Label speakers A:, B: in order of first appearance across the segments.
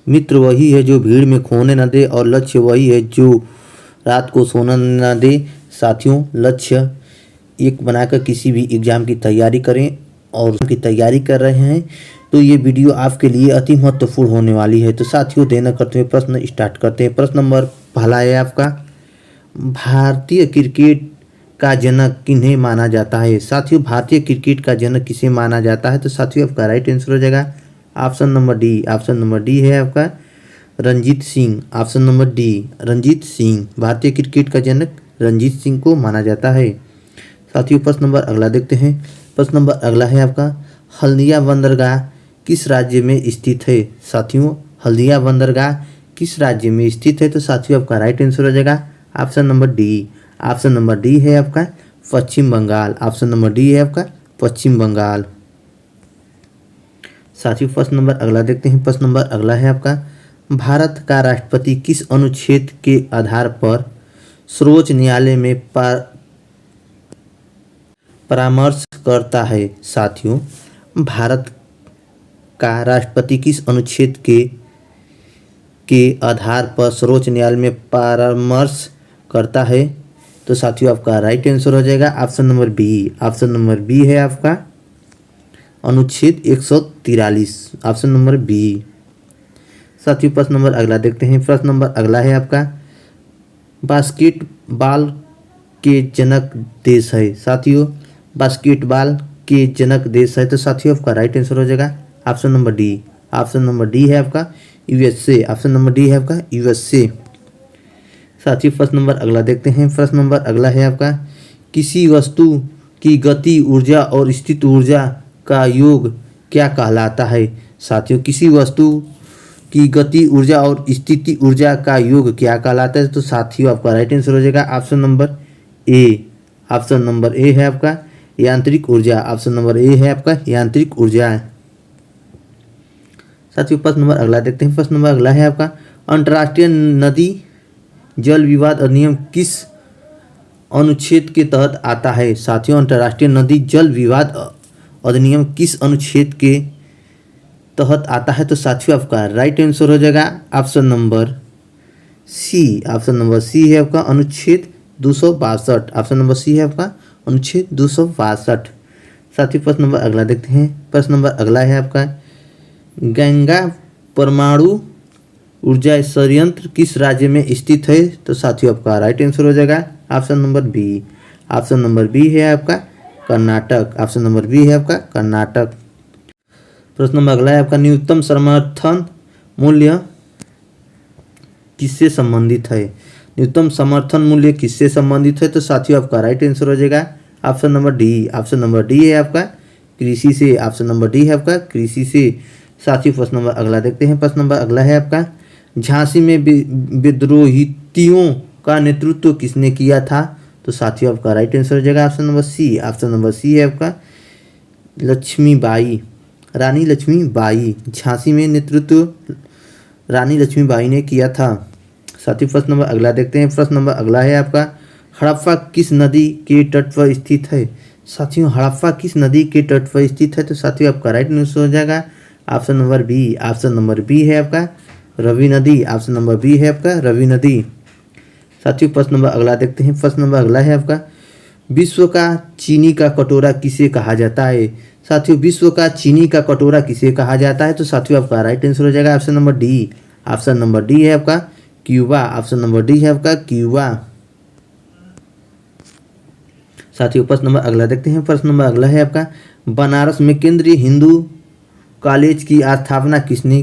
A: मित्र वही है जो भीड़ में खोने न दे और लक्ष्य वही है जो रात को सोना न दे। साथियों, लक्ष्य एक बनाकर किसी भी एग्ज़ाम की तैयारी करें और की तैयारी कर रहे हैं तो ये वीडियो आपके लिए अति महत्वपूर्ण होने वाली है। तो साथियों, देर न करते हुए प्रश्न स्टार्ट करते हैं। प्रश्न नंबर पहला है आपका, भारतीय क्रिकेट का जनक किन्हें माना जाता है। साथियों, भारतीय क्रिकेट का जनक किसे माना जाता है? तो साथियों, आपका राइट आंसर हो जाएगा option number D. Option number D है आपका Ranjit Singh. Option number D, Ranjit Singh. भारतीय क्रिकेट का जनक रंजीत सिंह को माना जाता है। साथियों, प्रश्न नंबर अगला देखते हैं। प्रश्न नंबर अगला है आपका, हल्दिया बंदरगाह किस राज्य में स्थित है। साथियों, हल्दिया बंदरगाह किस राज्य में स्थित है? तो साथियों, आपका राइट आंसर हो जाएगा option number D. Option number D है आपका पश्चिम बंगाल। ऑप्शन नंबर डी है आपका पश्चिम बंगाल। साथियों, प्रश्न नंबर अगला देखते हैं। प्रश्न नंबर अगला है आपका, भारत का राष्ट्रपति किस अनुच्छेद के आधार पर सर्वोच्च न्यायालय में परामर्श करता है। साथियों, भारत का राष्ट्रपति किस अनुच्छेद के आधार पर सर्वोच्च न्यायालय में परामर्श करता है? तो साथियों, आपका राइट आंसर हो जाएगा option number B. Option number B है आपका अनुच्छेद 143। Option number B. साथियों, प्रश्न नंबर अगला देखते हैं। प्रश्न नंबर अगला है आपका, बास्केटबॉल के जनक देश है। साथियों, बास्केटबॉल के जनक देश है। तो साथियों, आपका राइट आंसर हो जाएगा option number D. Option number D है आपका यूएसए। ऑप्शन नंबर डी है आपका यूएसए। साथियों, प्रश्न नंबर अगला देखते हैं। प्रश्न नंबर अगला है आपका, किसी वस्तु की गति ऊर्जा और स्थिति ऊर्जा का योग क्या कहलाता है। साथियों, किसी वस्तु की गति ऊर्जा और स्थिति ऊर्जा का योग क्या कहलाता है? तो साथियों, आपका राइट आंसर हो जाएगा option number A. Option number A है आपका यांत्रिक ऊर्जा। ऑप्शन नंबर ए है आपका यांत्रिक ऊर्जा। साथियों, प्रश्न नंबर अगला देखते हैं। प्रश्न नंबर अगला है आपका, अंतर्राष्ट्रीय नदी जल विवाद अधिनियम किस अनुच्छेद के तहत आता है। साथियों, अंतर्राष्ट्रीय नदी जल विवाद अधिनियम किस अनुच्छेद के तहत आता है? तो साथियों, आपका राइट आंसर हो जाएगा option number C. Option number C है आपका अनुच्छेद 262। ऑप्शन नंबर सी है आपका अनुच्छेद 262। साथियों, प्रश्न नंबर अगला देखते हैं। प्रश्न नंबर अगला है आपका, गंगा परमाणु ऊर्जा संयंत्र किस राज्य में स्थित है? तो साथियों, आपका राइट आंसर हो जाएगा option number B. Option number B है आपका कर्नाटक। ऑप्शन नंबर बी है आपका कर्नाटक। प्रश्न नंबर अगला है आपका, न्यूनतम समर्थन मूल्य किससे संबंधित है। न्यूनतम समर्थन मूल्य किससे संबंधित है? तो साथियों, आपका राइट आंसर हो जाएगा option number D. Option number D है आपका कृषि से। ऑप्शन नंबर डी है आपका कृषि से। साथियों, प्रश्न नंबर अगला देखते हैं। प्रश्न नंबर अगला है आपका, झांसी में विद्रोहियों का नेतृत्व किसने किया था? तो साथियों, आपका राइट आंसर हो जाएगा option number C. Option number C है आपका लक्ष्मीबाई, रानी लक्ष्मीबाई। झांसी में नेतृत्व रानी लक्ष्मीबाई ने किया था। साथियों, प्रश्न नंबर अगला देखते हैं। प्रश्न नंबर अगला है आपका, हड़प्पा किस नदी के तट पर स्थित है। साथियों, हड़प्पा किस नदी के तट पर स्थित है? तो साथियों, आपका राइट आंसर हो जाएगा option number B. Option number B है आपका रवि नदी। ऑप्शन नंबर बी है आपका रवि नदी। साथियों, प्रश्न नंबर अगला देखते हैं। प्रश्न नंबर अगला है आपका, विश्व का चीनी का कटोरा किसे कहा जाता है। साथियों, विश्व का चीनी का कटोरा किसे कहा जाता है? तो साथियों, आपका राइट आंसर हो जाएगा option number D. Option number D है आपका क्यूबा। ऑप्शन नंबर डी है आपका क्यूबा। साथियों, प्रश्न नंबर अगला देखते हैं। प्रश्न नंबर अगला है आपका, बनारस में केंद्रीय हिंदू कॉलेज की स्थापना किसने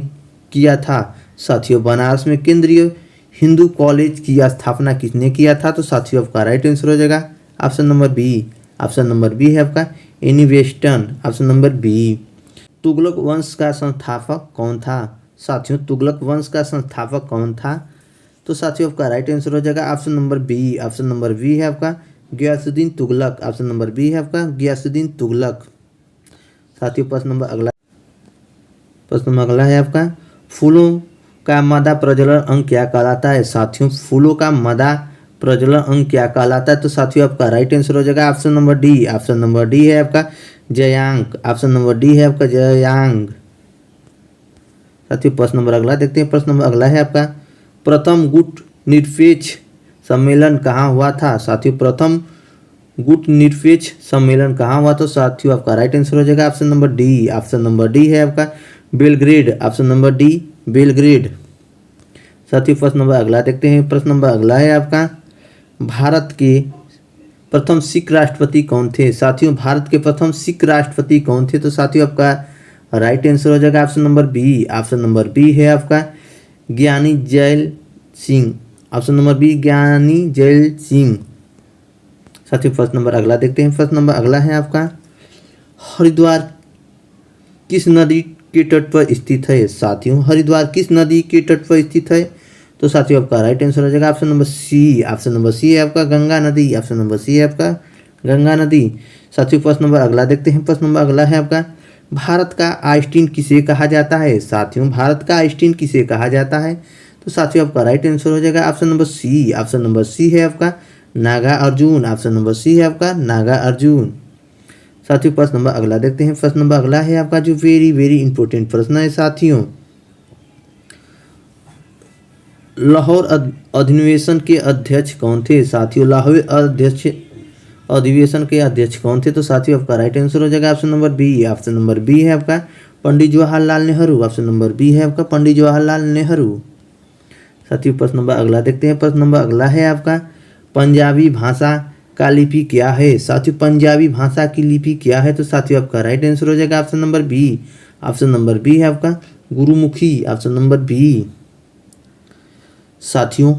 A: किया था। साथियों, बनारस में केंद्रीय हिंदू कॉलेज की स्थापना किसने किया था? तो साथियों, आपका राइट आंसर हो जाएगा option number B. Option number B है आपका Annie Besant. Option number B. Tughlaq वंश का संस्थापक कौन था। साथियों, तुगलक वंश का संस्थापक कौन था? तो साथियों, आपका राइट आंसर हो जाएगा option number B. Option number B है आपका Ghiyasuddin Tughlaq. Option number B है आपका गियासुद्दीन तुगलक। साथियों, प्रश्न नंबर अगला है आपका, फूलों का मादा प्रजनन अंग क्या कहलाता है। साथियों, फूलों का मादा प्रजनन अंग क्या कहलाता है? तो साथियों, आपका राइट आंसर हो जाएगा option number D. Option number D है आपका जयांग। ऑप्शन नंबर डी है आपका जयांग। साथियों प्रश्न नंबर अगला देखते हैं। प्रश्न नंबर अगला है आपका, प्रथम गुट निरपेक्ष सम्मेलन कहाँ हुआ था? साथियों प्रथम गुट निरपेक्ष सम्मेलन कहाँ हुआ? तो साथियों आपका राइट आंसर हो जाएगा option number D. Option number D है आपका Belgrade. Option number D Belgrade. साथियों प्रश्न नंबर अगला देखते हैं। प्रश्न नंबर अगला है आपका, भारत के प्रथम सिख राष्ट्रपति कौन थे? साथियों भारत के प्रथम सिख राष्ट्रपति कौन थे? तो साथियों आपका राइट आंसर हो जाएगा option number B. Option number B है आपका Giani Zail Singh. Option number B Giani Zail Singh. साथियों प्रश्न नंबर अगला देखते हैं। प्रश्न नंबर अगला है आपका, हरिद्वार किस नदी के तट पर स्थित है? साथियों हरिद्वार किस नदी के तट पर स्थित है? तो साथियों आपका राइट आंसर हो जाएगा option number C. Option number C है आपका गंगा नदी। ऑप्शन नंबर सी है आपका गंगा नदी। साथियों प्रश्न नंबर अगला देखते हैं। प्रश्न नंबर अगला है आपका, भारत का आइंस्टीन किसे कहा जाता है? साथियों भारत का आइंस्टीन किसे कहा जाता है? तो साथियों आपका राइट आंसर हो जाएगा option number C. Option number C है आपका Nagarjuna. Option number C है आपका नागा अर्जुन। साथियों प्रश्न नंबर अगला देखते हैं। प्रश्न नंबर अगला है आपका जो वेरी वेरी इंपॉर्टेंट प्रश्न है साथियों, लाहौर अधिवेशन के अध्यक्ष कौन थे? साथियों लाहौर अधिवेशन के अध्यक्ष कौन थे? तो साथियों आपका राइट आंसर हो जाएगा option number B. Option number B है आपका Pandit Jawaharlal Nehru. Option number B है आपका पंडित जवाहरलाल नेहरू। साथियों प्रश्न नंबर अगला देखते हैं। प्रश्न नंबर अगला है आपका, पंजाबी भाषा का लिपि क्या है? साथियों पंजाबी भाषा की लिपि क्या है? तो साथियों आपका राइट आंसर हो जाएगा option number B. Option number B है आपका गुरुमुखी। Option number B. साथियों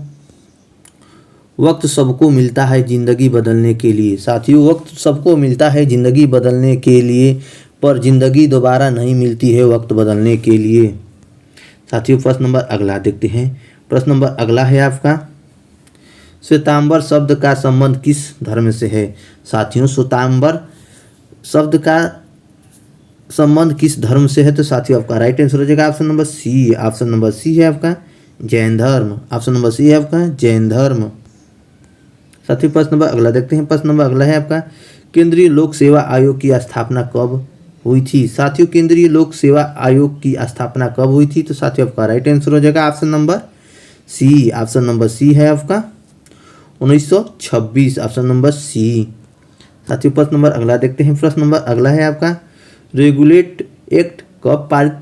A: वक्त सबको मिलता है जिंदगी बदलने के लिए। साथियों वक्त सबको मिलता है जिंदगी बदलने के लिए, पर जिंदगी दोबारा नहीं मिलती है वक्त बदलने के लिए। साथियों प्रश्न नंबर अगला देखते हैं। प्रश्न नंबर अगला है आपका, श्वेतांबर शब्द का संबंध किस धर्म से है? साथियों श्वेतांबर शब्द का संबंध किस धर्म से है? तो साथियों आपका राइट आंसर हो जाएगा option number C. Option number C है आपका जैन धर्म। ऑप्शन नंबर सी है आपका जैन धर्म। साथियों प्रश्न नंबर अगला देखते हैं। प्रश्न नंबर अगला है आपका, केंद्रीय लोक सेवा आयोग की स्थापना कब हुई थी? साथियों केंद्रीय लोक सेवा आयोग की स्थापना कब हुई थी? तो साथियों आपका राइट आंसर हो जाएगा option number C. Option number C है आपका 1926। Option number C. साथियों प्रश्न नंबर अगला देखते हैं। प्रश्न नंबर अगला है आपका, रेगुलेट एक्ट कब पारित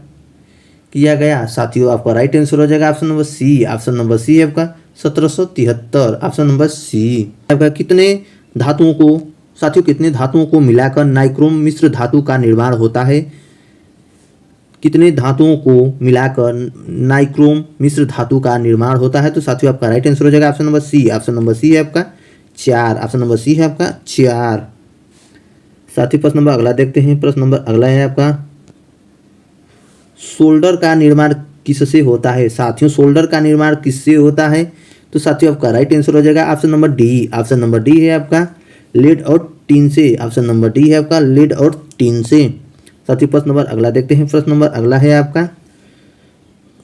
A: किया गया? साथियों आपका राइट आंसर हो जाएगा option number C. Option number C है आपका 1773। Option number C. आपका कितने धातुओं को साथियों कितने धातुओं को मिलाकर नाइक्रोम मिश्र धातु का निर्माण होता है? कितने धातुओं को मिलाकर नाइक्रोम मिश्र धातु का निर्माण होता है? तो साथियों आपका राइट आंसर हो जाएगा option number C. Option number C है आपका 4। ऑप्शन नंबर सी है आपका 4। साथियों प्रश्न नंबर अगला देखते हैं। प्रश्न नंबर अगला है आपका, सोल्डर का निर्माण किससे होता है? साथियों सोल्डर का निर्माण किससे होता है? तो साथियों आपका राइट आंसर हो जाएगा option number D. Option number D है आपका लेड और टीन से। ऑप्शन नंबर डी है आपका लेड और टीन से। साथियों प्रश्न नंबर अगला देखते हैं। प्रश्न नंबर अगला है आपका,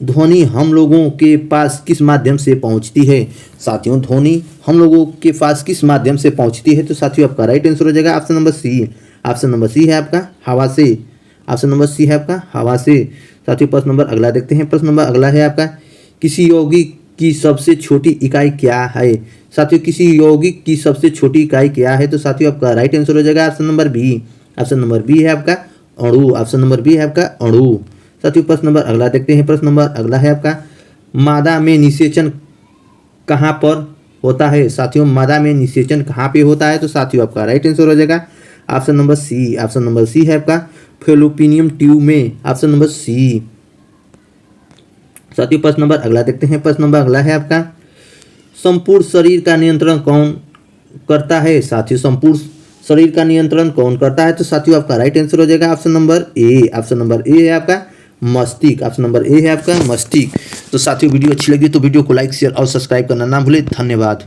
A: ध्वनि हम लोगों के पास किस माध्यम से पहुंचती है? साथियों ध्वनि हम लोगों के पास किस माध्यम से पहुंचती है? तो साथियों आपका राइट आंसर हो जाएगा option number C. Option number C है आपका हवा से। ऑप्शन नंबर सी है आपका हवा से। साथियों प्रश्न नंबर अगला देखते हैं। प्रश्न नंबर अगला है आपका, किसी यौगिक की सबसे छोटी इकाई क्या है? साथियों किसी यौगिक की सबसे छोटी इकाई क्या है? तो साथियों आपका राइट आंसर हो जाएगा option number B. Option number B है आपका अणु। ऑप्शन नंबर बी है आपका अणु। साथियों प्रश्न नंबर अगला देखते हैं। प्रश्न नंबर अगला है आपका, मादा में निषेचन कहाँ पर होता है? साथियों मादा में निषेचन कहाँ पे होता है? तो साथियों आपका राइट आंसर हो जाएगा option number C. Option number C है आपका फैलोपिनियम ट्यूब में। Option number C. साथियों प्रश्न नंबर अगला देखते हैं। प्रश्न नंबर अगला है आपका, संपूर्ण शरीर का नियंत्रण कौन करता है? साथियों संपूर्ण शरीर का नियंत्रण कौन करता है? तो साथियों आपका राइट आंसर हो जाएगा option number A. Option number A है आपका मस्तिष्क। ऑप्शन नंबर ए है आपका मस्तिष्क। तो साथियों वीडियो अच्छी लगी तो वीडियो को लाइक शेयर और सब्सक्राइब करना ना भूलें। धन्यवाद।